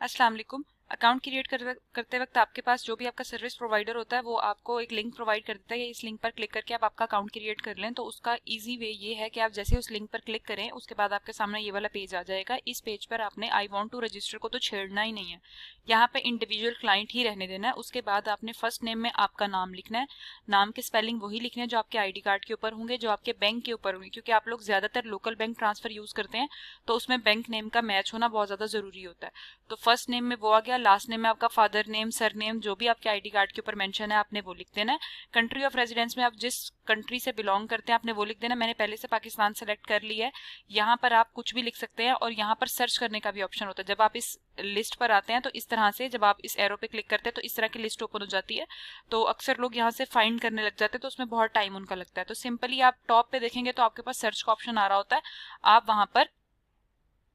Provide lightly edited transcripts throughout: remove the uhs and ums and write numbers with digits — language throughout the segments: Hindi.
अस्सलाम वालेकुम। अकाउंट क्रिएट करते वक्त आपके पास जो भी आपका सर्विस प्रोवाइडर होता है वो आपको एक लिंक प्रोवाइड कर देता है। इस लिंक पर क्लिक करके आप आपका अकाउंट क्रिएट कर लें। तो उसका इजी वे ये है कि आप जैसे उस लिंक पर क्लिक करें उसके बाद आपके सामने ये वाला पेज आ जाएगा। इस पेज पर आपने आई वांट टू रजिस्टर को तो छेड़ना ही नहीं है, यहाँ पे इंडिविजुअल क्लाइंट ही रहने देना है। उसके बाद आपने फर्स्ट नेम में आपका नाम लिखना है। नाम के स्पेलिंग वही लिखने हैं जो आपके आई कार्ड के ऊपर होंगे, जो आपके बैंक के ऊपर होंगे, क्योंकि आप लोग ज्यादातर लोकल बैंक ट्रांसफर यूज करते हैं तो उसमें बैंक नेम का मैच होना बहुत ज्यादा जरूरी होता है। तो फर्स्ट नेम में वो आ गया, लास्ट नेम में आपका फादर नेम, सर नेम, जो भी आपके आईडी कार्ड के ऊपर मेंशन है आपने वो लिख देना है। कंट्री ऑफ रेजिडेंस में आप जिस कंट्री से बिलोंग करते हैं आपने वो लिख देना। मैंने पहले से पाकिस्तान सेलेक्ट कर लिया है। यहाँ पर आप कुछ भी लिख सकते हैं और यहाँ पर सर्च करने का भी ऑप्शन होता है। जब आप इस लिस्ट पर आते हैं तो इस तरह से जब आप इस एरो पे क्लिक करते हैं तो इस तरह की लिस्ट ओपन हो जाती है। तो अक्सर लोग यहाँ से फाइंड करने लग जाते हैं तो उसमें बहुत टाइम उनका लगता है। तो सिंपली आप टॉप पे देखेंगे तो आपके पास सर्च का ऑप्शन आ रहा होता है, आप वहां पर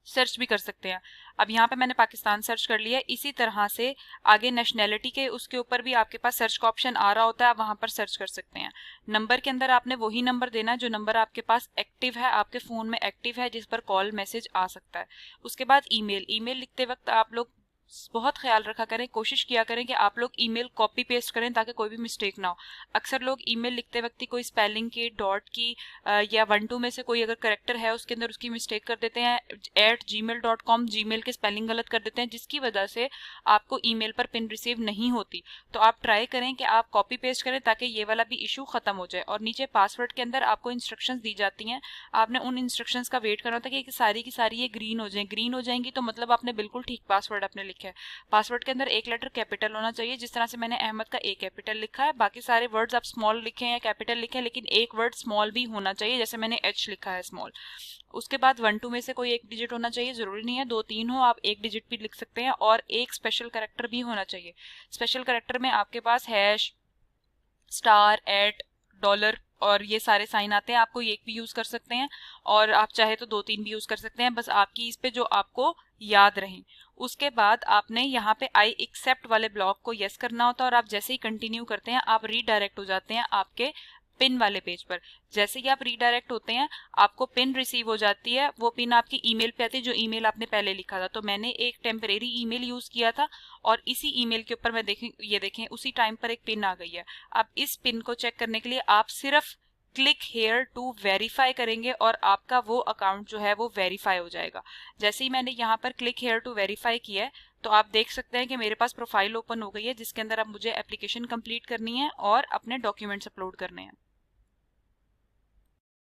सर्च भी कर सकते हैं। अब यहाँ पे मैंने पाकिस्तान सर्च कर लिया। इसी तरह से आगे नेशनैलिटी के उसके ऊपर भी आपके पास सर्च का ऑप्शन आ रहा होता है, आप वहां पर सर्च कर सकते हैं। नंबर के अंदर आपने वही नंबर देना है जो नंबर आपके पास एक्टिव है, आपके फोन में एक्टिव है, जिस पर कॉल मैसेज आ सकता है। उसके बाद ईमेल लिखते वक्त आप लोग बहुत ख्याल रखा करें, कोशिश किया करें कि आप लोग ईमेल कॉपी पेस्ट करें ताकि कोई भी मिस्टेक ना हो। अक्सर लोग ईमेल लिखते वक्त कोई स्पेलिंग की, डॉट की या 1-2 में से कोई अगर करेक्टर है उसके अंदर उसकी मिस्टेक कर देते हैं। @gmail.com जीमेल के स्पेलिंग गलत कर देते हैं, जिसकी वजह से आपको ईमेल पर पिन रिसीव नहीं होती। तो आप ट्राई करें कि आप कॉपी पेस्ट करें ताकि ये वाला भी इशू खत्म हो जाए। और नीचे पासवर्ड के अंदर आपको इंस्ट्रक्शंस दी जाती हैं, आपने उन इंस्ट्रक्शंस का वेट करना होता है कि सारी की सारी ये ग्रीन हो जाए। ग्रीन हो जाएंगी तो मतलब आपने बिल्कुल ठीक पासवर्ड अपने लिखा है। पासवर्ड के अंदर एक लेटर कैपिटल होना चाहिए, जिस तरह से मैंने अहमद का ए कैपिटल लिखा है। बाकी सारे वर्ड्स आप स्मॉल लिखें या कैपिटल लिखें, लेकिन एक वर्ड स्मॉल भी होना चाहिए, जैसे मैंने एच लिखा है स्मॉल। उसके बाद 1-2 में से कोई एक डिजिट होना चाहिए, जरूरी नहीं है 2-3 हो, आप एक डिजिट भी लिख सकते हैं। और एक स्पेशल कैरेक्टर भी होना चाहिए। स्पेशल कैरेक्टर में आपके पास हैश, स्टार, एट, डॉलर और ये सारे साइन आते हैं। आपको एक भी यूज कर सकते हैं और आप चाहे तो 2-3 भी यूज कर सकते हैं, बस आपकी इस पे जो आपको याद रहें। उसके बाद आपने यहाँ पे आई एक्सेप्ट वाले ब्लॉक को यस करना होता है और आप जैसे ही कंटिन्यू करते हैं आप रीडायरेक्ट हो जाते हैं आपके पिन वाले पेज पर। जैसे ही आप रीडायरेक्ट होते हैं आपको पिन रिसीव हो जाती है। वो पिन आपकी ईमेल पे आती है जो ईमेल आपने पहले लिखा था। तो मैंने एक टेम्परेरी ईमेल यूज किया था और इसी ईमेल के ऊपर मैं ये देखें उसी टाइम पर एक पिन आ गई है। अब इस पिन को चेक करने के लिए आप सिर्फ क्लिक हेयर टू वेरीफाई करेंगे और आपका वो अकाउंट जो है वो वेरीफाई हो जाएगा। जैसे ही मैंने यहाँ पर क्लिक हेयर टू वेरीफाई किया है तो आप देख सकते हैं कि मेरे पास प्रोफाइल ओपन हो गई है, जिसके अंदर अब मुझे एप्लीकेशन कंप्लीट करनी है और अपने डॉक्यूमेंट्स अपलोड करने हैं।